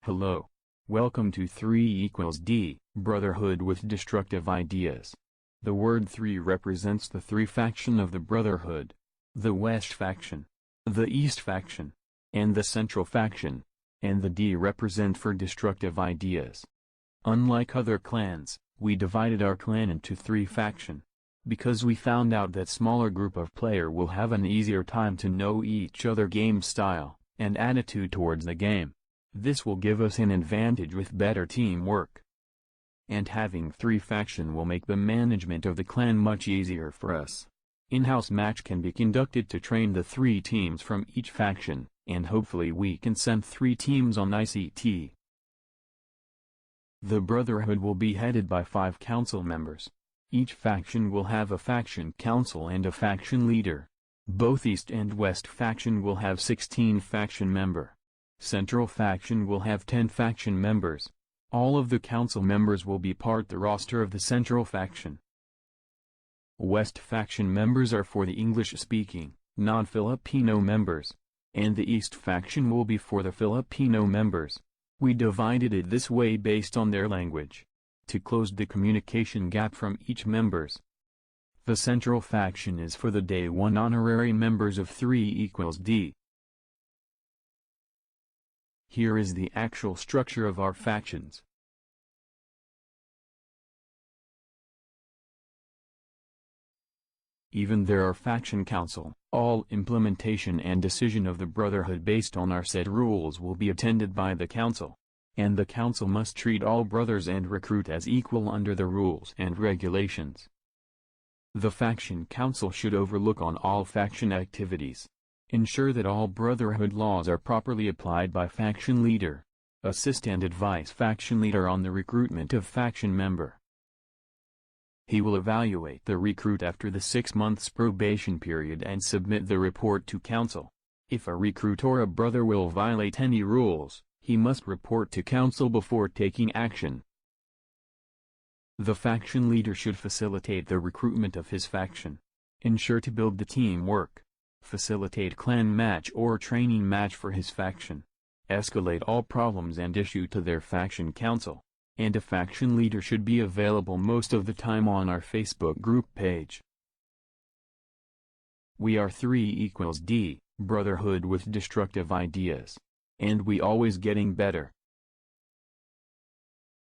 Hello. Welcome to 3 equals D, Brotherhood with Destructive Ideas. The word 3 represents the three faction of the Brotherhood: the West faction, the East faction, and the Central faction, and the D represent for destructive ideas. Unlike other clans, we divided our clan into 3 faction, because we found out that smaller group of player will have an easier time to know each other game style, and attitude towards the game. This will give us an advantage with better teamwork. And having 3 faction will make the management of the clan much easier for us. In-house match can be conducted to train the 3 teams from each faction, and hopefully we can send 3 teams on ICT. The Brotherhood will be headed by 5 council members. Each faction will have a faction council and a faction leader. Both East and West faction will have 16 faction member. Central faction will have 10 faction members. All of the council members will be part the roster of the Central faction. West faction members are for the English-speaking, non-Filipino members, and the East faction will be for the Filipino members. We divided it this way based on their language, to close the communication gap from each members. The Central faction is for the Day 1 honorary members of 3 equals D. Here is the actual structure of our factions. Even there are faction council, all implementation and decision of the Brotherhood based on our said rules will be attended by the council. And the council must treat all brothers and recruit as equal under the rules and regulations. The faction council should overlook on all faction activities. Ensure that all Brotherhood laws are properly applied by faction leader. Assist and advise faction leader on the recruitment of faction member. He will evaluate the recruit after the 6 months probation period and submit the report to council. If a recruit or a brother will violate any rules, he must report to council before taking action. The faction leader should facilitate the recruitment of his faction. Ensure to build the teamwork. Facilitate clan match or training match for his faction. Escalate all problems and issue to their faction council. And a faction leader should be available most of the time on our Facebook group page. We are 3 equals D, Brotherhood with Destructive Ideas. And we always getting better.